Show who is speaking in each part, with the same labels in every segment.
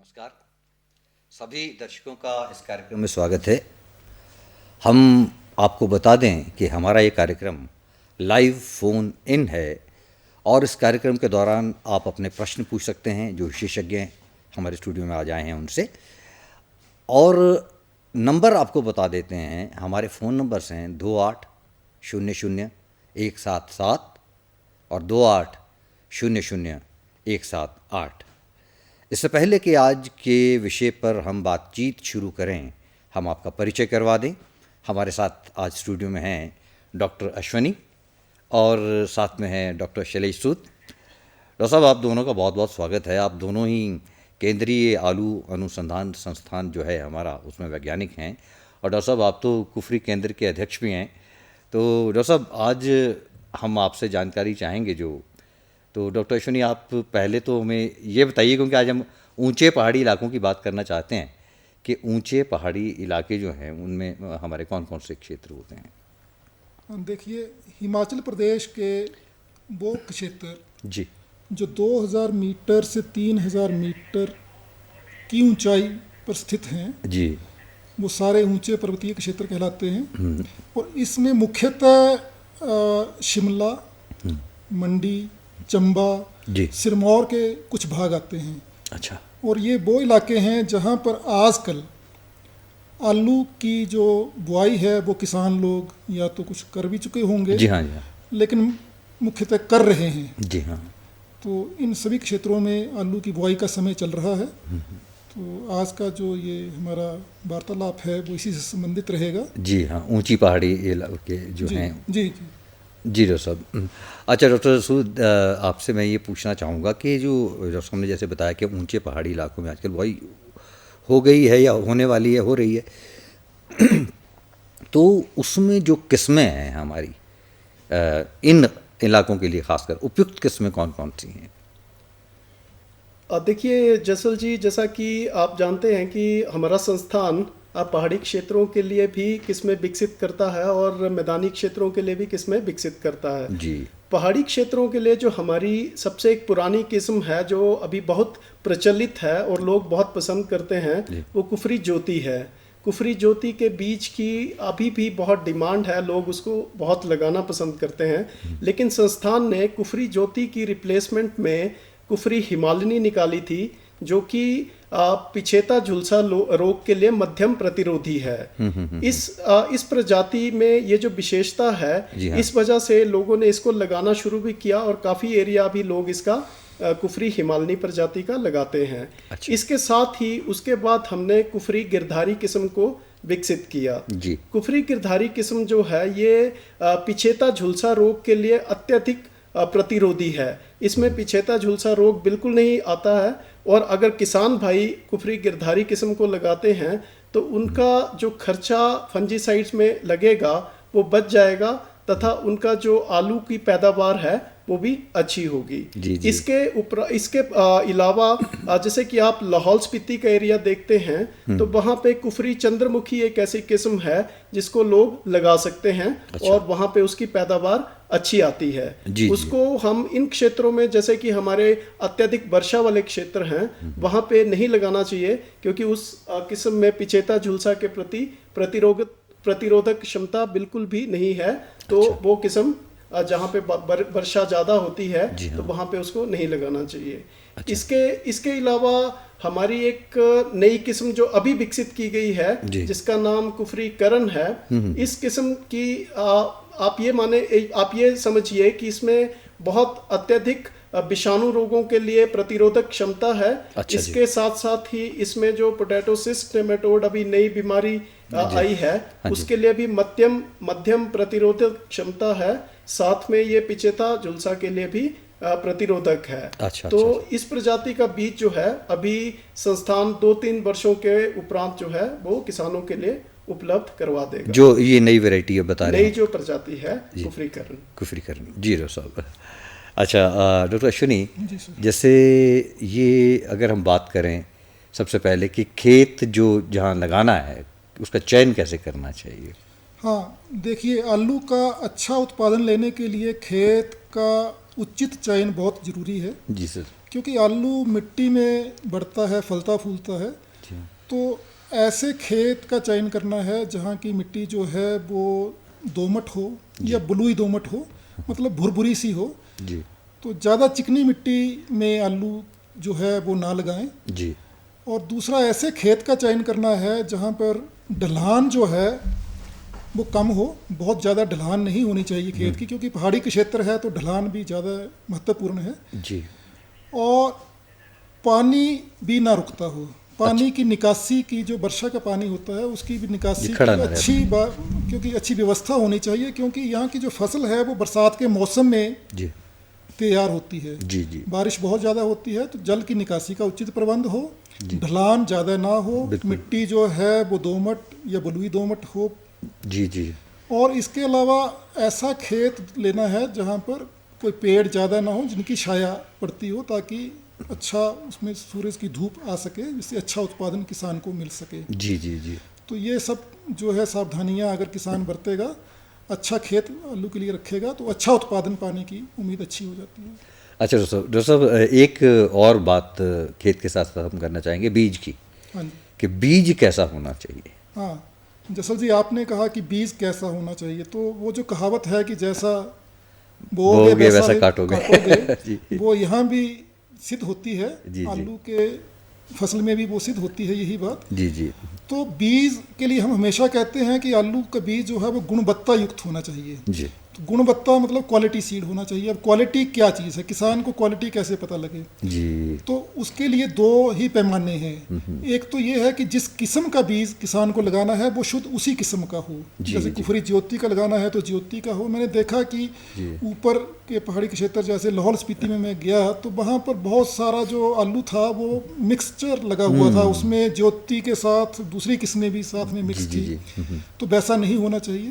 Speaker 1: नमस्कार। सभी दर्शकों का इस कार्यक्रम में स्वागत है। हम आपको बता दें कि हमारा ये कार्यक्रम लाइव फ़ोन इन है और इस कार्यक्रम के दौरान आप अपने प्रश्न पूछ सकते हैं जो विशेषज्ञ हमारे स्टूडियो में आ जाए हैं उनसे। और नंबर आपको बता देते हैं, हमारे फ़ोन नंबर्स हैं 28000177 और 28000178। इससे पहले कि आज के विषय पर हम बातचीत शुरू करें, हम आपका परिचय करवा दें। हमारे साथ आज स्टूडियो में हैं डॉक्टर अश्वनी और साथ में हैं डॉक्टर शैलेश सूद। डॉक्टर साहब, आप दोनों का बहुत बहुत स्वागत है। आप दोनों ही केंद्रीय आलू अनुसंधान संस्थान जो है हमारा, उसमें वैज्ञानिक हैं। और डॉक्टर साहब, आप तो कुफरी केंद्र के अध्यक्ष भी हैं। तो डॉक्टर साहब, आज हम आपसे जानकारी चाहेंगे तो डॉक्टर अश्वनी, आप पहले तो हमें ये बताइए, क्योंकि आज हम ऊंचे पहाड़ी इलाकों की बात करना चाहते हैं कि ऊंचे पहाड़ी इलाके जो हैं उनमें हमारे कौन कौन से क्षेत्र होते हैं।
Speaker 2: देखिए, हिमाचल प्रदेश के वो क्षेत्र
Speaker 1: जी
Speaker 2: जो 2000 मीटर से 3000 मीटर की ऊंचाई पर स्थित हैं,
Speaker 1: जी
Speaker 2: वो सारे ऊंचे पर्वतीय क्षेत्र कहलाते हैं। और इसमें मुख्यतः शिमला, मंडी, चंबा,
Speaker 1: जी
Speaker 2: सिरमौर के कुछ भाग आते हैं।
Speaker 1: अच्छा।
Speaker 2: और ये वो इलाके हैं जहाँ पर आजकल आलू की जो बुआई है वो किसान लोग या तो कुछ कर भी चुके होंगे,
Speaker 1: जी हाँ, जी हाँ,
Speaker 2: लेकिन मुख्यतः कर रहे हैं।
Speaker 1: जी हाँ।
Speaker 2: तो इन सभी क्षेत्रों में आलू की बुआई का समय चल रहा है। तो आज का जो ये हमारा वार्तालाप है वो इसी से संबंधित रहेगा।
Speaker 1: जी हाँ, ऊंची पहाड़ी इलाके जो
Speaker 2: जी
Speaker 1: हैं।
Speaker 2: जी जी
Speaker 1: जी डॉक्टर साहब। अच्छा डॉक्टर सूद, आपसे मैं ये पूछना चाहूँगा कि जो डॉक्टर साहब ने जैसे बताया कि ऊंचे पहाड़ी इलाकों में आजकल बुआई हो गई है या होने वाली है, हो रही है, तो उसमें जो किस्में हैं हमारी इन इलाकों के लिए खासकर उपयुक्त किस्में कौन कौन सी हैं?
Speaker 3: देखिए जसल जी, जैसा कि आप जानते हैं कि हमारा संस्थान पहाड़ी क्षेत्रों के लिए भी किस्में विकसित करता है और मैदानी क्षेत्रों के लिए भी किस्में विकसित करता है।
Speaker 1: जी
Speaker 3: पहाड़ी क्षेत्रों के लिए जो हमारी सबसे एक पुरानी किस्म है जो अभी बहुत प्रचलित है और लोग बहुत पसंद करते हैं, वो कुफरी ज्योति है। कुफरी ज्योति के बीज की अभी भी बहुत डिमांड है, लोग उसको बहुत लगाना पसंद करते हैं। लेकिन संस्थान ने कुफरी ज्योति की रिप्लेसमेंट में कुफरी हिमालयनी निकाली थी, जो कि पिछेता झुलसा रोग के लिए मध्यम प्रतिरोधी है। इस प्रजाति में ये जो विशेषता है,
Speaker 1: हाँ।
Speaker 3: इस वजह से लोगों ने इसको लगाना शुरू भी किया और काफ़ी एरिया भी लोग इसका कुफरी हिमालयनी प्रजाति का लगाते हैं।
Speaker 1: अच्छा।
Speaker 3: इसके साथ ही उसके बाद हमने कुफरी गिरधारी किस्म को विकसित किया।
Speaker 1: जी
Speaker 3: कुफरी गिरधारी किस्म जो है ये पिछेता झुलसा रोग के लिए अत्यधिक प्रतिरोधी है। इसमें पिछेता झुलसा रोग बिल्कुल नहीं आता है और अगर किसान भाई कुफरी गिरधारी किस्म को लगाते हैं तो उनका जो खर्चा फंजीसाइड्स में लगेगा वो बच जाएगा तथा उनका जो आलू की पैदावार है वो भी अच्छी होगी।
Speaker 1: जी, जी।
Speaker 3: इसके अलावा जैसे कि आप लाहौल स्पीति का एरिया देखते हैं तो वहाँ पे कुफरी चंद्रमुखी एक ऐसी किस्म है जिसको लोग लगा सकते हैं।
Speaker 1: अच्छा।
Speaker 3: और वहाँ पे उसकी पैदावार अच्छी आती है।
Speaker 1: जी,
Speaker 3: उसको हम इन क्षेत्रों में, जैसे कि हमारे अत्यधिक वर्षा वाले क्षेत्र हैं, वहाँ पे नहीं लगाना चाहिए क्योंकि उस किस्म में पिछेता झुलसा के प्रति प्रतिरोधक क्षमता बिल्कुल भी नहीं है। तो
Speaker 1: अच्छा।
Speaker 3: वो किस्म जहाँ पे वर्षा ज़्यादा होती है
Speaker 1: हाँ।
Speaker 3: तो वहाँ पे उसको नहीं लगाना चाहिए।
Speaker 1: अच्छा।
Speaker 3: इसके अलावा हमारी एक नई किस्म जो अभी विकसित की गई है जिसका नाम कुफरी करण है। इस किस्म की आप ये समझिए कि इसमें बहुत अत्यधिक विषाणु रोगों के लिए प्रतिरोधक क्षमता है।
Speaker 1: अच्छा।
Speaker 3: इसके साथ साथ ही इसमें जो पोटैटो सिस्ट नेमेटोड अभी नई बीमारी आई है उसके लिए भी मध्यम प्रतिरोधक क्षमता है। साथ में ये पिछेता झुलसा के लिए भी प्रतिरोधक है।
Speaker 1: अच्छा।
Speaker 3: तो इस प्रजाति का बीज जो है अभी संस्थान 2-3 वर्षों के उपरांत जो है वो किसानों के लिए उपलब्ध करवा देगा।
Speaker 1: जो ये नई वैरायटी है बता रहे हैं,
Speaker 3: नई जो प्रजाति है कुफरीकरण।
Speaker 1: कुफरीकरण। जी डॉक्टर साहब। अच्छा डॉक्टर अश्वनी,
Speaker 2: जी सर।
Speaker 1: जैसे ये अगर हम बात करें सबसे पहले कि खेत जो जहाँ लगाना है उसका चयन कैसे करना चाहिए?
Speaker 2: हाँ, देखिए, आलू का अच्छा उत्पादन लेने के लिए खेत का उचित चयन बहुत ज़रूरी है।
Speaker 1: जी सर।
Speaker 2: क्योंकि आलू मिट्टी में बढ़ता है, फलता फूलता है, तो ऐसे खेत का चयन करना है जहाँ की मिट्टी जो है वो दोमट हो या बलुई दोमट हो, मतलब भुरभुरी सी हो
Speaker 1: जी।
Speaker 2: तो ज़्यादा चिकनी मिट्टी में आलू जो है वो ना लगाएं।
Speaker 1: जी।
Speaker 2: और दूसरा ऐसे खेत का चयन करना है जहाँ पर ढलान जो है वो कम हो, बहुत ज़्यादा ढलान नहीं होनी चाहिए खेत की, क्योंकि पहाड़ी के क्षेत्र है तो ढलान भी ज़्यादा महत्वपूर्ण है।
Speaker 1: जी।
Speaker 2: और पानी भी ना रुकता हो, पानी की निकासी की, जो वर्षा का पानी होता है उसकी भी निकासी की क्योंकि अच्छी व्यवस्था होनी चाहिए, क्योंकि यहाँ की जो फसल है वो बरसात के मौसम में
Speaker 1: जी
Speaker 2: तैयार होती है।
Speaker 1: जी जी।
Speaker 2: बारिश बहुत ज़्यादा होती है तो जल की निकासी का उचित प्रबंध हो, ढलान ज़्यादा ना हो, मिट्टी जो है वो दोमट या बलुई दोमट हो।
Speaker 1: जी जी।
Speaker 2: और इसके अलावा ऐसा खेत लेना है जहाँ पर कोई पेड़ ज़्यादा ना हो, जिनकी छाया पड़ती हो, ताकि अच्छा उसमें सूरज की धूप आ सके, जिससे अच्छा उत्पादन किसान को मिल सके।
Speaker 1: जी जी जी।
Speaker 2: तो ये सब जो है सावधानियाँ अगर किसान बरतेगा, अच्छा खेत आलू के लिए रखेगा, तो अच्छा उत्पादन पाने की उम्मीद अच्छी हो जाती है।
Speaker 1: अच्छा डॉक्टर साहब, एक और बात खेत के साथ साथ हम करना चाहेंगे, बीज की।
Speaker 2: हाँ जी।
Speaker 1: कि बीज कैसा होना चाहिए?
Speaker 2: हाँ जसल जी, आपने कहा कि बीज कैसा होना चाहिए, तो वो जो कहावत है कि जैसा बोओगे वैसा काटोगे वो यहाँ भी सिद्ध होती है। आलू के फसल में भी वो सिद्ध होती है यही बात।
Speaker 1: जी जी।
Speaker 2: तो बीज के लिए हम हमेशा कहते हैं कि आलू का बीज जो है वो गुणवत्ता युक्त होना चाहिए। जी। तो गुणवत्ता मतलब क्वालिटी सीड होना चाहिए। अब क्वालिटी क्या चीज़ है, किसान को क्वालिटी कैसे पता लगे? जी। तो उसके लिए दो ही पैमाने हैं। एक तो ये है कि जिस किस्म का बीज किसान को लगाना है वो शुद्ध उसी किस्म का हो। जैसे कुफरी ज्योति का लगाना है तो ज्योति का हो। मैंने देखा कि ऊपर के पहाड़ी के क्षेत्र जैसे लाहौल स्पीति में मैं गया तो वहाँ पर बहुत सारा जो आलू था वो मिक्सचर लगा हुआ था, उसमें ज्योति के साथ दूसरी किस्में भी साथ में मिक्स थी। तो वैसा नहीं होना चाहिए।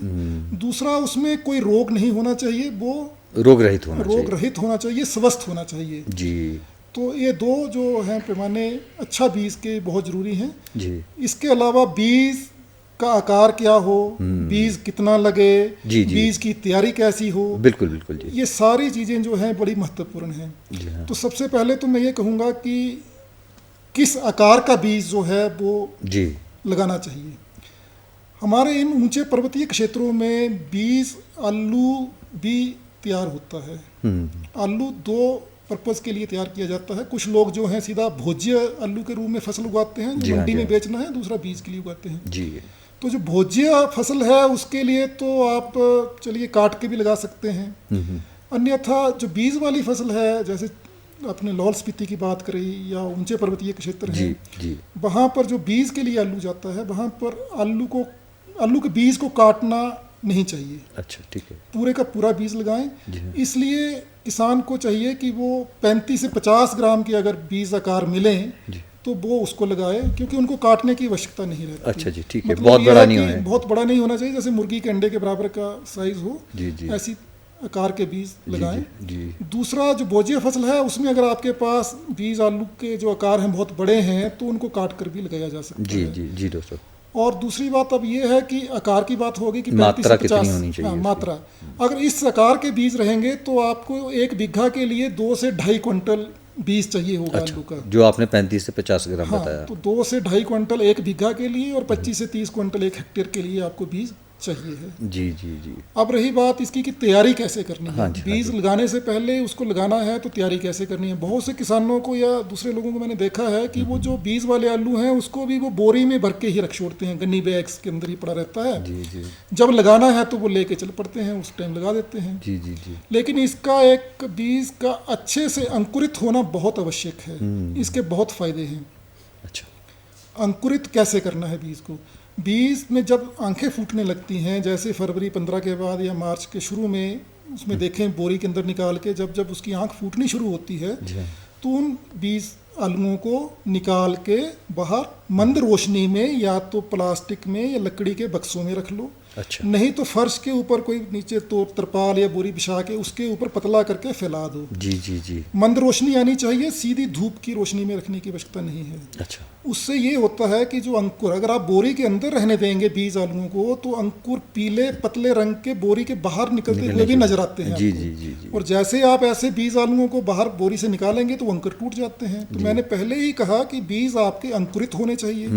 Speaker 2: दूसरा, उसमें कोई रोग नहीं होना चाहिए, वो रोग रहित होना चाहिए, स्वस्थ होना चाहिए। जी। तो ये दो जो हैं पैमाने अच्छा बीज के बहुत ज़रूरी हैं। जी। इसके अलावा बीज का आकार क्या हो, बीज कितना लगे, बीज की तैयारी कैसी हो, बिल्कुल बिल्कुल जी, ये सारी चीज़ें जो हैं बड़ी महत्वपूर्ण हैं। तो सबसे पहले तो मैं ये कहूँगा कि किस आकार का बीज जो है वो जी लगाना चाहिए। हमारे इन ऊंचे पर्वतीय क्षेत्रों में बीज आलू भी तैयार होता है। आलू दो पर्पज़ के लिए तैयार किया जाता है। कुछ लोग जो हैं सीधा भोज्य आलू के रूप में फसल उगाते हैं, जो मंडी में बेचना है, दूसरा बीज के लिए उगाते हैं। जी। तो जो भोज्य फसल है उसके लिए तो आप चलिए काट के भी लगा सकते हैं। अन्यथा जो बीज वाली फसल है, जैसे अपने लाहौल स्पीति की बात करी या ऊंचे पर्वतीय क्षेत्र हैं, वहाँ पर जो बीज के लिए आलू जाता है वहाँ पर आलू के बीज को काटना नहीं चाहिए। अच्छा, ठीक है। पूरे का पूरा बीज लगाएं। इसलिए किसान को चाहिए कि वो 35 से 50 ग्राम के अगर बीज आकार मिलें तो वो उसको लगाए, क्योंकि उनको काटने की आवश्यकता नहीं रहती। अच्छा जी, ठीक है। बहुत बड़ा नहीं होना, बहुत बड़ा नहीं होना चाहिए, जैसे मुर्गी के अंडे के बराबर का साइज हो, ऐसी आकार के बीज लगाएं। दूसरा, जो भोज्य फसल है उसमें अगर आपके पास बीज आलू के जो आकार हैं बहुत बड़े हैं तो उनको काट कर भी लगाया जा सकता है। जी जी दोस्तों। और दूसरी बात अब ये है कि आकार की बात होगी कि 35 से 50 मात्रा। अगर इस आकार के बीज रहेंगे तो आपको 1 बीघा के लिए 2 से 2.5 क्विंटल बीज चाहिए होगा। अच्छा, आलू का, जो आपने 35 से 50 ग्राम बताया। तो 2 से 2.5 क्विंटल 1 बीघा के लिए और 25 से 30 क्विंटल 1 हेक्टेयर के लिए आपको बीज चाहिए है। जी जी जी। अब रही बात इसकी कि तैयारी कैसे करनी है। बीज लगाने से पहले उसको लगाना है तो तैयारी कैसे करनी है। बहुत से किसानों को या दूसरे लोगों को मैंने देखा है कि वो जो बीज वाले आलू हैं उसको भी वो बोरी में भर के ही रख छोड़ते हैं, गन्नी बैग्स के अंदर ही पड़ा रहता है। जी जी। जब लगाना है तो वो लेके चल पड़ते हैं, उस टाइम लगा देते हैं। जी जी जी। लेकिन इसका एक बीज का अच्छे से अंकुरित होना बहुत आवश्यक है। इसके बहुत फायदे हैं। अच्छा, अंकुरित कैसे करना है बीज को? बीज में जब आंखें फूटने लगती हैं, जैसे फरवरी 15 के बाद या मार्च के शुरू में, उसमें देखें बोरी के अंदर निकाल के जब उसकी आंख फूटनी शुरू होती है तो उन बीज आलुओं को निकाल के बाहर मंद रोशनी में या तो प्लास्टिक में या लकड़ी के बक्सों में रख लो। अच्छा। नहीं तो फर्श के ऊपर कोई नीचे तो तरपाल या बोरी बिछा के उसके ऊपर पतला करके फैला दो। जी जी जी। मंद रोशनी आनी चाहिए, सीधी धूप की रोशनी में रखने की आवश्यकता नहीं है। अच्छा। उससे ये होता है कि जो अंकुर, अगर आप बोरी के अंदर रहने देंगे बीज आलुओं को, तो अंकुर पीले पतले रंग के बोरी के बाहर निकलते हुए भी नजर आते हैं
Speaker 1: जी
Speaker 2: आपको।
Speaker 1: जी जी जी।
Speaker 2: और जैसे ही आप ऐसे बीज आलुओं को बाहर बोरी से निकालेंगे तो वो अंकुर टूट जाते हैं। तो मैंने पहले ही कहा कि बीज आपके अंकुरित होने चाहिए,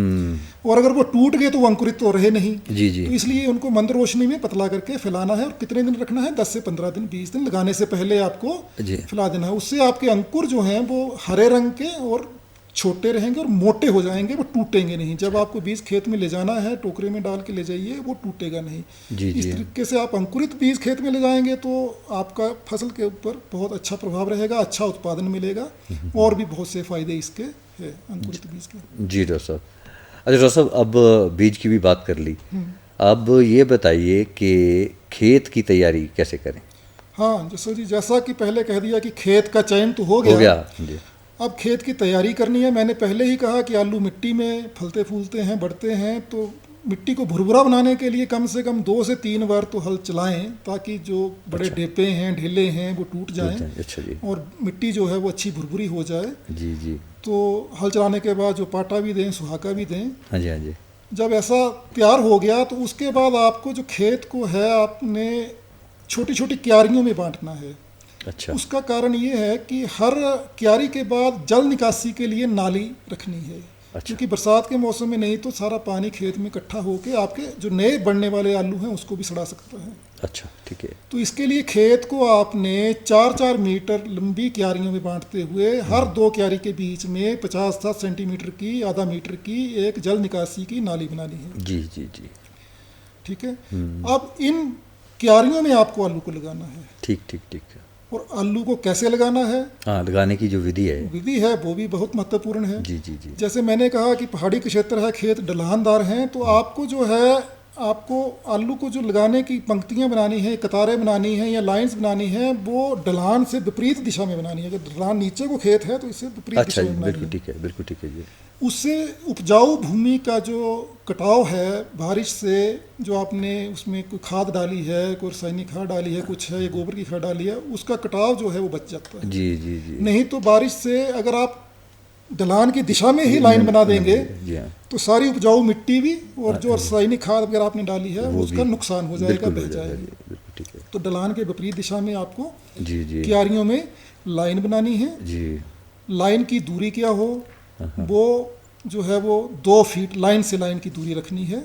Speaker 2: और अगर वो टूट गए तो वो अंकुरित तो रहे नहीं।
Speaker 1: जी जी।
Speaker 2: तो इसलिए उनको मंद रोशनी में पतला करके फैलाना है। और कितने दिन रखना है? 10 से 15 दिन, 20 दिन लगाने से पहले आपको फैला देना है। उससे आपके अंकुर जो हैं वो हरे रंग के और छोटे रहेंगे और मोटे हो जाएंगे, वो टूटेंगे नहीं। जब आपको बीज खेत में ले जाना है, टोकरे में डाल के ले जाइए, वो टूटेगा नहीं।
Speaker 1: जी
Speaker 2: इस
Speaker 1: जी।
Speaker 2: तरीके से आप अंकुरित बीज खेत में ले जाएंगे तो आपका फसल के ऊपर बहुत अच्छा प्रभाव रहेगा, अच्छा उत्पादन मिलेगा, और भी बहुत से फायदे इसके हैं अंकुरित बीज के। जी
Speaker 1: डॉक्टर साहब। अच्छा डॉक्टर साहब, अब बीज की भी बात कर ली, अब ये बताइए कि खेत की तैयारी कैसे करें?
Speaker 2: हाँ जैसा कि पहले कह दिया कि खेत का चयन तो हो गया
Speaker 1: जी।
Speaker 2: अब खेत की तैयारी करनी है। मैंने पहले ही कहा कि आलू मिट्टी में फलते फूलते हैं, बढ़ते हैं, तो मिट्टी को भुरभुरा बनाने के लिए कम से कम 2 से 3 बार तो हल चलाएं, ताकि जो बड़े ढेपे हैं, ढीले हैं, वो टूट जाएं।
Speaker 1: अच्छा जी।
Speaker 2: और मिट्टी जो है वो अच्छी भुरभुरी हो जाए।
Speaker 1: जी जी।
Speaker 2: तो हल चलाने के बाद जो पाटा भी दें, सुहाका भी दें।
Speaker 1: हाँ जी हाँ जी।
Speaker 2: जब ऐसा तैयार हो गया तो उसके बाद आपको जो खेत को है आपने छोटी छोटी क्यारियों में बांटना है।
Speaker 1: अच्छा।
Speaker 2: उसका कारण ये है कि हर क्यारी के बाद जल निकासी के लिए नाली रखनी है।
Speaker 1: अच्छा।
Speaker 2: क्योंकि बरसात के मौसम में नहीं तो सारा पानी खेत में इकट्ठा होकर आपके जो नए बढ़ने वाले आलू हैं उसको भी सड़ा सकता है।
Speaker 1: अच्छा ठीक है।
Speaker 2: तो इसके लिए खेत को आपने 4-4 मीटर लंबी क्यारियों में बांटते हुए हर 2 क्यारी के बीच में 50-60 सेंटीमीटर की, आधा मीटर की एक जल निकासी की नाली बनानी है।
Speaker 1: जी जी जी।
Speaker 2: ठीक है। अब इन क्यारियों में आपको आलू को लगाना है।
Speaker 1: ठीक ठीक ठीक है।
Speaker 2: और आलू को कैसे लगाना है?
Speaker 1: हाँ, लगाने की जो विधि है
Speaker 2: वो भी बहुत महत्वपूर्ण है।
Speaker 1: जी जी जी।
Speaker 2: जैसे मैंने कहा कि पहाड़ी के क्षेत्र है, खेत ढलानदार हैं, तो आपको जो है आपको आलू को जो लगाने की पंक्तियां बनानी है, कतारें बनानी है या लाइंस बनानी है, वो ढलान से विपरीत दिशा में बनानी है। अगर ढलान नीचे को खेत है तो इससे विपरीत
Speaker 1: अच्छा
Speaker 2: दिशा में बनानी है।
Speaker 1: बिल्कुल ठीक है, बिल्कुल ठीक है जी।
Speaker 2: उससे उपजाऊ भूमि का जो कटाव है बारिश से, जो आपने उसमें कोई खाद डाली है, कोई रासायनिक खाद डाली है, कुछ है, या गोबर की खाद डाली है, उसका कटाव जो है वो बच जाता है।
Speaker 1: जी जी जी।
Speaker 2: नहीं तो बारिश से अगर आप ढलान की दिशा में ही लाइन बना देंगे तो सारी उपजाऊ मिट्टी भी और जो रासायनिक खाद अगर आपने डाली है उसका नुकसान हो जाएगा, बह जाएगा। तो ढलान के विपरीत दिशा में आपको क्यारियों में लाइन बनानी है। लाइन की दूरी क्या हो, वो जो है वो 2 फीट लाइन से लाइन की दूरी रखनी है।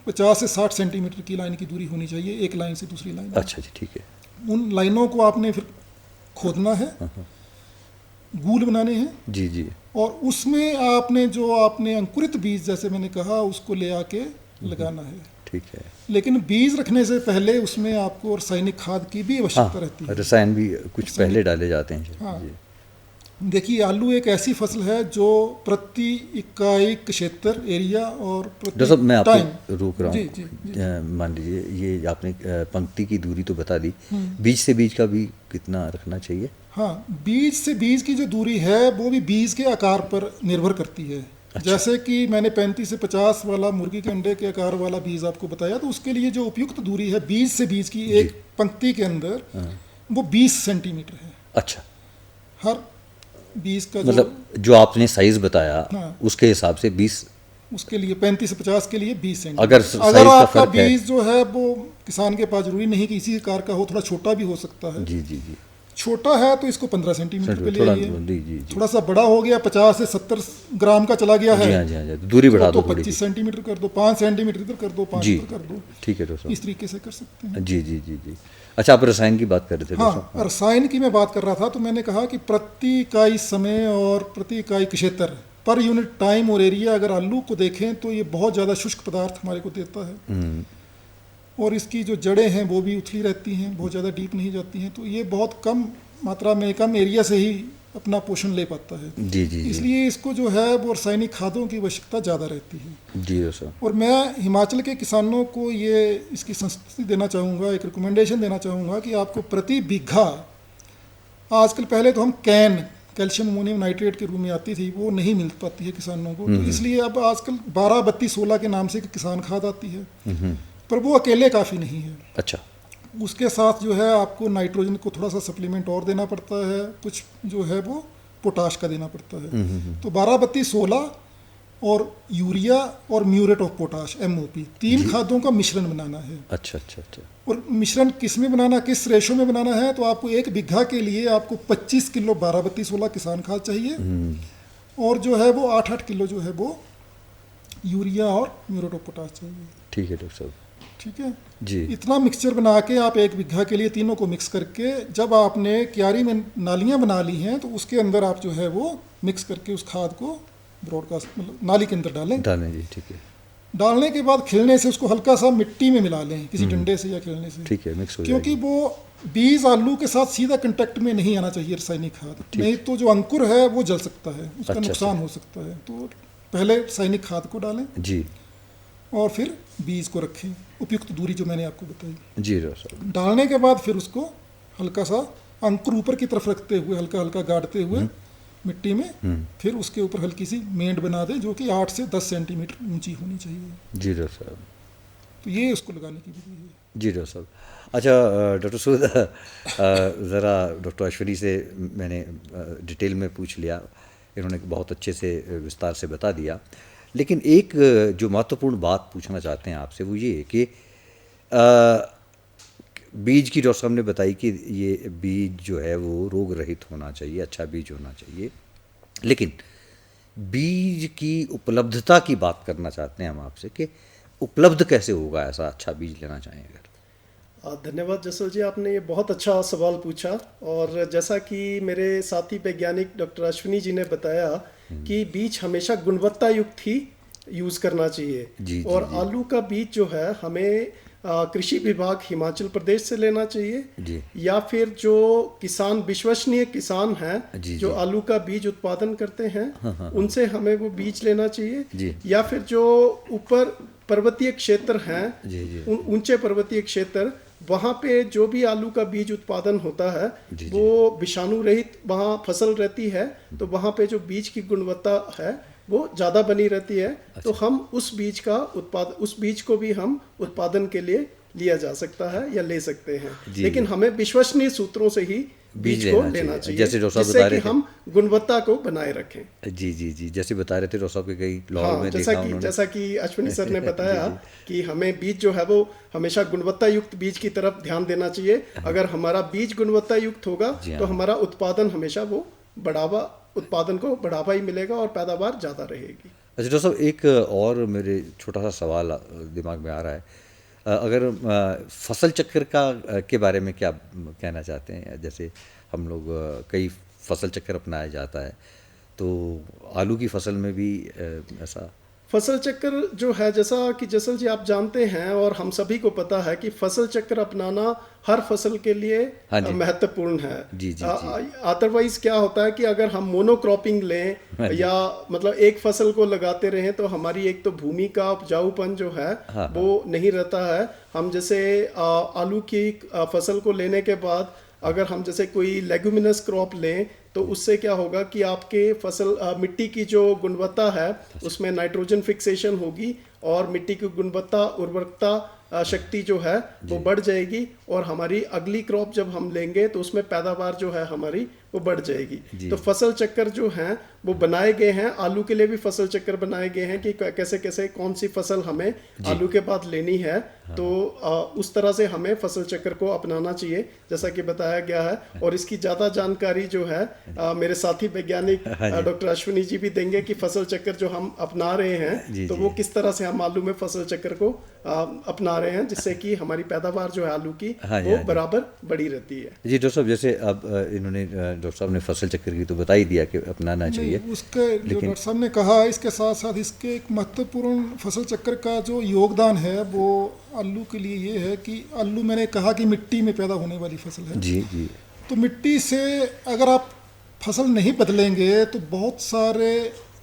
Speaker 2: 50 से 60 सेंटीमीटर की लाइन की दूरी होनी चाहिए एक लाइन से दूसरी लाइन।
Speaker 1: अच्छा जी ठीक है।
Speaker 2: उन लाइनों को आपने फिर खोदना है, गूल बनाने हैं। जी जी। और उसमें आपने अंकुरित बीज, जैसे मैंने कहा, उसको ले आके लगाना है। ठीक है। लेकिन बीज रखने से पहले उसमें आपको रासायनिक खाद की भी आवश्यकता रहती है।
Speaker 1: रसायन भी कुछ पहले डाले जाते हैं।
Speaker 2: हाँ। देखिए, आलू एक ऐसी फसल है जो प्रति इकाई क्षेत्र एरिया और
Speaker 1: प्रति मैं आपको रोक रहा हूँ। मान लीजिए ये आपने पंक्ति की दूरी तो बता दी, बीज से बीज का भी कितना रखना चाहिए? हाँ,
Speaker 2: बीज से बीज की जो दूरी है वो भी बीज के आकार पर निर्भर करती है। अच्छा। जैसे कि मैंने 35 से 50 वाला मुर्गी के अंडे के आकार वाला बीज आपको बताया, तो उसके लिए जो उपयुक्त दूरी है बीज से बीज की एक पंक्ति के अंदर, वो 20 सेंटीमीटर है।
Speaker 1: अच्छा।
Speaker 2: हर बीज का
Speaker 1: मतलब जो आपने साइज बताया, हाँ, उसके हिसाब से 20,
Speaker 2: उसके लिए 35 से 50 के लिए 20 सेंटीमीटर।
Speaker 1: अगर
Speaker 2: आपका बीज जो है वो किसान के पास जरूरी नहीं कि इसी आकार का हो, थोड़ा छोटा भी हो सकता है।
Speaker 1: जी जी जी।
Speaker 2: छोटा है तो इसको 15 सेंटीमीटर पे ले आइए। थोड़ा सा बड़ा हो गया, 50 से 70 ग्राम का चला गया है,
Speaker 1: जी, दूरी बढ़ा दो,
Speaker 2: 25 सेंटीमीटर कर दो, 5 सेंटीमीटर इधर कर दो, 5 इधर कर दो।
Speaker 1: ठीक है दोस्तों,
Speaker 2: इस तरीके से कर सकते हैं।
Speaker 1: जी जी जी जी। अच्छा, आप रसायन की बात कर रहे थे।
Speaker 2: हाँ, रसायन की मैं बात कर रहा था, तो मैंने कहा कि प्रति इकाई समय और प्रति इकाई क्षेत्र, पर यूनिट टाइम और एरिया, अगर आलू को देखें तो ये बहुत ज़्यादा शुष्क पदार्थ हमारे को देता है, और इसकी जो जड़ें हैं वो भी उथली रहती हैं, बहुत ज़्यादा डीप नहीं जाती हैं, तो ये बहुत कम मात्रा में, कम एरिया से ही अपना पोषण ले पाता है। जी जी। इसलिए इसको जो है वो रासायनिक खादों की आवश्यकता ज़्यादा रहती है। जी सर। और मैं हिमाचल के किसानों को ये इसकी संस्तुति देना चाहूँगा, एक रिकमेंडेशन देना चाहूँगा कि आपको प्रति बीघा, आजकल, पहले तो हम कैल्शियम अमोनियम नाइट्रेट के रूप में आती थी, वो नहीं मिल पाती है किसानों को, तो इसलिए अब आजकल 12-32-16 के नाम से किसान खाद आती है, पर वो अकेले काफ़ी नहीं है। अच्छा। उसके साथ जो है आपको नाइट्रोजन को थोड़ा सा सप्लीमेंट और देना पड़ता है, कुछ जो है वो पोटाश का देना पड़ता है। तो 12-32-16 और यूरिया और म्यूरेट ऑफ पोटाश MOP, 3 खादों का मिश्रण बनाना है।
Speaker 1: अच्छा अच्छा अच्छा।
Speaker 2: और मिश्रण किस में बनाना, किस रेशो में बनाना है, तो आपको 1 बीघा के लिए आपको 25 किलो 12-32-16 किसान खाद चाहिए, और जो है वो 8-8 किलो जो है वो यूरिया और म्यूरेट ऑफ पोटाश चाहिए।
Speaker 1: ठीक है डॉक्टर साहब।
Speaker 2: ठीक है
Speaker 1: जी।
Speaker 2: इतना मिक्सचर बना के आप 1 बीघा के लिए तीनों को मिक्स करके, जब आपने क्यारी में नालियाँ बना ली हैं तो उसके अंदर आप जो है वो मिक्स करके उस खाद को ब्रॉडकास्ट मतलब नाली के अंदर डालें
Speaker 1: जी। ठीक है।
Speaker 2: डालने के बाद खिलने से उसको हल्का सा मिट्टी में मिला लें किसी डंडे से या खिलने से।
Speaker 1: ठीक है, मिक्स हो
Speaker 2: क्योंकि वो बीज आलू के साथ सीधा कांटेक्ट में नहीं आना चाहिए रासायनिक खाद, नहीं तो जो अंकुर है वो जल सकता है, उसका नुकसान हो सकता है। तो पहले रासायनिक खाद को डालें
Speaker 1: जी,
Speaker 2: और फिर बीज को रखें उपयुक्त दूरी जो मैंने आपको बताई
Speaker 1: जी डॉक्टर।
Speaker 2: डालने के बाद फिर उसको हल्का सा अंकुर ऊपर की तरफ रखते हुए हल्का हल्का गाड़ते हुए मिट्टी में, फिर उसके ऊपर हल्की सी मेंट बना दें जो कि 8 से 10 सेंटीमीटर ऊंची होनी चाहिए।
Speaker 1: जी डॉक्टर साहब।
Speaker 2: तो ये उसको लगाने की विधि है।
Speaker 1: जी डॉक्टर साहब। अच्छा डॉक्टर सूद, ज़रा डॉक्टर अश्वनी से मैंने डिटेल में पूछ लिया, इन्होंने बहुत अच्छे से विस्तार से बता दिया, लेकिन एक जो महत्वपूर्ण बात पूछना चाहते हैं आपसे वो ये है कि बीज की डॉक्टर साहब ने बताई कि ये बीज जो है वो रोग रहित होना चाहिए, अच्छा बीज होना चाहिए, लेकिन बीज की उपलब्धता की बात करना चाहते हैं हम आपसे कि उपलब्ध कैसे होगा ऐसा अच्छा बीज लेना चाहें अगर।
Speaker 3: धन्यवाद जसल जी, आपने ये बहुत अच्छा सवाल पूछा। और जैसा कि मेरे साथी वैज्ञानिक डॉक्टर अश्विनी जी ने बताया कि बीज हमेशा गुणवत्ता युक्त ही यूज़ करना चाहिए।
Speaker 1: जी,
Speaker 3: और
Speaker 1: जी,
Speaker 3: आलू का बीज जो है हमें कृषि विभाग हिमाचल प्रदेश से लेना चाहिए
Speaker 1: जी,
Speaker 3: या फिर जो किसान विश्वसनीय किसान हैं
Speaker 1: जी,
Speaker 3: जो
Speaker 1: जी,
Speaker 3: आलू का बीज उत्पादन करते हैं
Speaker 1: हाँ,
Speaker 3: उनसे हमें वो बीज लेना चाहिए
Speaker 1: जी,
Speaker 3: या फिर जो ऊपर पर्वतीय क्षेत्र हैं,
Speaker 1: जी, जी,
Speaker 3: ऊंचे पर्वतीय क्षेत्र, वहाँ पे जो भी आलू का बीज उत्पादन होता है
Speaker 1: जी,
Speaker 3: वो विषाणु रहित वहाँ फसल रहती है, तो वहाँ पे जो बीज की गुणवत्ता है वो ज़्यादा बनी रहती है। तो हम उस बीज को भी हम उत्पादन के लिए लिया जा सकता है या ले सकते हैं, लेकिन हमें विश्वसनीय सूत्रों से ही बीज को लेना चाहिए,
Speaker 1: जैसे डॉक्टर साहब
Speaker 3: जिससे
Speaker 1: बता
Speaker 3: कि
Speaker 1: रहे थे,
Speaker 3: हम गुणवत्ता को बनाए रखें।
Speaker 1: जी जी जी, जैसे बता रहे थे डॉक्टर साहब के कई लाहौर में देखा उन्होंने।
Speaker 3: जैसा कि अश्विनी सर ने बताया कि हमें बीज जो है वो हमेशा गुणवत्ता युक्त बीज की तरफ ध्यान देना चाहिए। अगर हमारा बीज गुणवत्ता युक्त होगा तो हमारा उत्पादन हमेशा वो उत्पादन को बढ़ावा ही मिलेगा और पैदावार ज़्यादा रहेगी।
Speaker 1: अच्छा डॉक्टर साहब, एक और मेरे छोटा सा सवाल दिमाग में आ रहा है, अगर फसल चक्र के बारे में क्या कहना चाहते हैं? जैसे हम लोग कई फसल चक्र अपनाया जाता है, तो आलू की फसल में भी ऐसा
Speaker 3: फसल चक्र जो है, जैसा कि जसल जी आप जानते हैं और हम सभी को पता है कि फसल चक्र अपनाना हर फसल के लिए महत्वपूर्ण है।
Speaker 1: जी जी जी।
Speaker 3: अदरवाइज क्या होता है कि अगर हम मोनोक्रॉपिंग लें या मतलब एक फसल को लगाते रहें तो हमारी एक तो भूमि का उपजाऊपन जो है वो नहीं रहता है। हम जैसे आलू की फसल को लेने के बाद अगर हम जैसे कोई लेगुमिनस क्रॉप लें तो उससे क्या होगा कि आपके फसल मिट्टी की जो गुणवत्ता है उसमें नाइट्रोजन फिक्सेशन होगी और मिट्टी की गुणवत्ता उर्वरकता शक्ति जो है वो बढ़ जाएगी और हमारी अगली क्रॉप जब हम लेंगे तो उसमें पैदावार जो है हमारी वो बढ़ जाएगी। तो फसल चक्कर जो हैं वो बनाए गए हैं, आलू के लिए भी फसल चक्कर बनाए गए हैं कि कैसे कैसे कौन सी फसल हमें आलू के बाद लेनी है। तो उस तरह से हमें फसल चक्र को अपनाना चाहिए जैसा कि बताया गया है। और इसकी ज़्यादा जानकारी जो है मेरे साथी वैज्ञानिक डॉक्टर अश्विनी जी भी देंगे कि फसल चक्र जो हम अपना रहे हैं तो वो किस तरह से हम आलू में फसल चक्र को अपना रहे हैं जिससे कि हमारी पैदावार जो है आलू की वो बराबर बढ़ी रहती है।
Speaker 1: जी डॉक्टर साहब, जैसे अब इन्होंने डॉक्टर साहब ने फसल चक्र की तो बता ही दिया कि अपनाना चाहिए,
Speaker 2: उसके जो डॉक्टर साहब ने कहा इसके साथ साथ इसके एक महत्वपूर्ण फसल चक्र का जो योगदान है वो आलू के लिए ये है कि आलू मैंने कहा कि मिट्टी में पैदा होने वाली फसल है।
Speaker 1: जी जी। तो
Speaker 2: मिट्टी से अगर आप फसल नहीं बदलेंगे तो बहुत सारे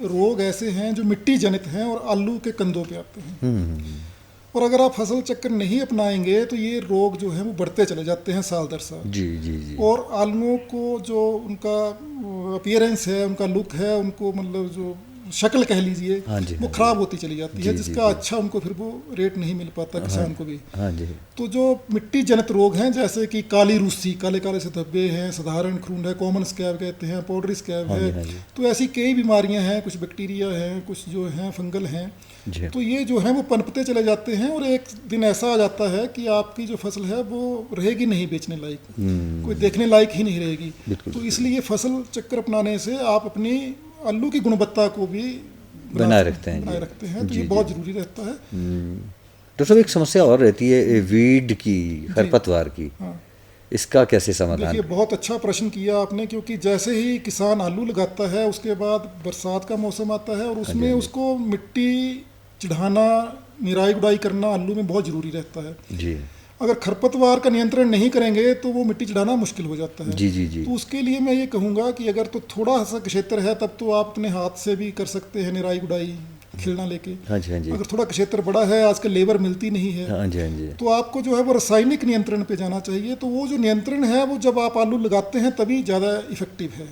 Speaker 2: रोग ऐसे हैं जो मिट्टी जनित हैं और आलू के कंदों पे आते हैं। और अगर आप फसल चक्र नहीं अपनाएंगे तो ये रोग जो है वो बढ़ते चले जाते हैं साल दर साल।
Speaker 1: जी जी जी।
Speaker 2: और आलूओं को जो उनका अपीयरेंस है, उनका लुक है, उनको मतलब जो शक्ल कह लीजिए
Speaker 1: हाँ जी,
Speaker 2: वो
Speaker 1: हाँ
Speaker 2: खराब होती चली जाती है,
Speaker 1: जी,
Speaker 2: जिसका अच्छा उनको फिर वो रेट नहीं मिल पाता किसान को भी।
Speaker 1: हाँ जी,
Speaker 2: तो जो मिट्टी जनित रोग हैं जैसे कि काली रूसी, काले काले से धब्बे हैं, साधारण खून है, कॉमन स्कैब कहते हैं, पाउडरी स्कैब
Speaker 1: हाँ जी,
Speaker 2: है,
Speaker 1: हाँ जी।
Speaker 2: तो ऐसी कई बीमारियां हैं, कुछ बैक्टीरिया हैं, कुछ जो हैं फंगल हैं।
Speaker 1: जी।
Speaker 2: तो ये जो है वो पनपते चले जाते हैं और एक दिन ऐसा आ जाता है कि आपकी जो फसल है वो रहेगी नहीं बेचने लायक, कोई देखने लायक ही नहीं रहेगी।
Speaker 1: बिल्कुल।
Speaker 2: तो इसलिए फसल चक्कर अपनाने से आप अपनी आलू की गुणवत्ता को भी
Speaker 1: बनाए रखते हैं।
Speaker 2: बनाए रखते हैं, तो
Speaker 1: जी,
Speaker 2: ये
Speaker 1: जी।
Speaker 2: बहुत ज़रूरी रहता है।
Speaker 1: डॉक्टर साहब, एक समस्या और रहती है वीड की, खरपतवार की,
Speaker 2: हाँ,
Speaker 1: इसका कैसे समाधान?
Speaker 2: देखिए बहुत अच्छा प्रश्न किया आपने, क्योंकि जैसे ही किसान आलू लगाता है उसके बाद बरसात का मौसम आता है और उसमें उसको मिट्टी चढ़ाना, निराई गुड़ाई करना आलू में बहुत ज़रूरी रहता है।
Speaker 1: जी
Speaker 2: अगर खरपतवार का नियंत्रण नहीं करेंगे तो वो मिट्टी चढ़ाना मुश्किल हो जाता है।
Speaker 1: जी जी जी।
Speaker 2: तो उसके लिए मैं ये कहूँगा कि अगर तो थोड़ा सा क्षेत्र है तब तो आप अपने हाथ से भी कर सकते हैं निराई गुड़ाई, खिलना लेके।
Speaker 1: हाँ जी, हाँ जी,
Speaker 2: अगर थोड़ा क्षेत्र बड़ा है, आजकल लेबर मिलती नहीं है,
Speaker 1: हाँ जी, हाँ जी।
Speaker 2: तो आपको जो है वो रासायनिक नियंत्रण पे जाना चाहिए। तो वो जो नियंत्रण है वो जब आप आलू लगाते हैं तभी ज़्यादा इफेक्टिव है।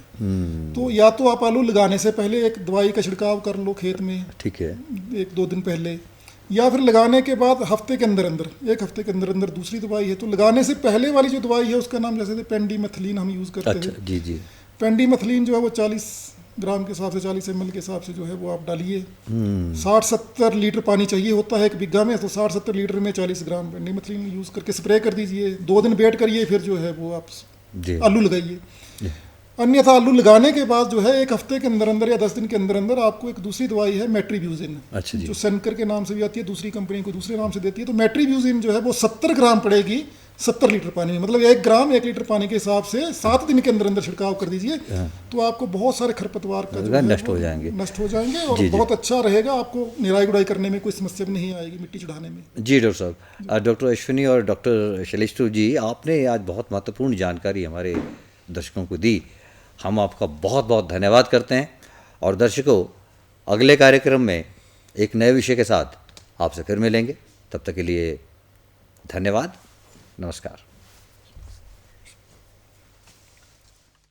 Speaker 2: तो या तो आप आलू लगाने से पहले एक दवाई का छिड़काव कर लो खेत में,
Speaker 1: ठीक है।
Speaker 2: 1-2 दिन पहले, या फिर लगाने के बाद हफ्ते के अंदर अंदर, 1 हफ्ते के अंदर अंदर दूसरी दवाई है। तो लगाने से पहले वाली जो दवाई है उसका नाम जैसे पेंडीमेथिलीन हम यूज़ करते
Speaker 1: अच्छा,
Speaker 2: हैं।
Speaker 1: जी जी।
Speaker 2: पेंडीमेथिलीन जो है वो 40 ग्राम के हिसाब से, 40 ml के हिसाब से जो है वो आप डालिए। 60-70 लीटर पानी चाहिए होता है 1 बीघा में, तो 60-70 लीटर में 40 ग्राम पेंडीमेथिलीन यूज़ करके स्प्रे कर दीजिए। 2 दिन वेट करिए, फिर जो है वो आप
Speaker 1: जी।
Speaker 2: आलू लगाइए। अन्यथा आलू लगाने के बाद जो है 1 हफ्ते के अंदर अंदर या 10 दिन के अंदर अंदर आपको एक दूसरी दवाई है मेट्रीब्यूजिन,
Speaker 1: अच्छा जी।
Speaker 2: जो सेंकर के नाम से भी आती है, दूसरी कंपनी को दूसरे नाम से देती है। तो मेट्रीब्यूजिन जो है वो 70 ग्राम पड़ेगी 70 लीटर पानी में, मतलब 1 ग्राम 1 लीटर पानी के हिसाब से 7 दिन के अंदर अंदर छिड़काव कर दीजिए। तो आपको बहुत सारे खरपतवार का जो है
Speaker 1: नष्ट
Speaker 2: वो
Speaker 1: हो जाएंगे।
Speaker 2: नष्ट हो जाएंगे और
Speaker 1: जी, जी।
Speaker 2: बहुत अच्छा रहेगा। आपको निराई गुड़ाई करने में कोई समस्या भी नहीं आएगी, मिट्टी चढ़ाने में।
Speaker 1: जी डॉक्टर साहब, डॉक्टर अश्विनी और डॉक्टर शैलेश जी, आपने आज बहुत महत्वपूर्ण जानकारी हमारे दर्शकों को दी। हम आपका बहुत बहुत धन्यवाद करते हैं। और दर्शकों, अगले कार्यक्रम में एक नए विषय के साथ आपसे फिर मिलेंगे। तब तक के लिए धन्यवाद, नमस्कार।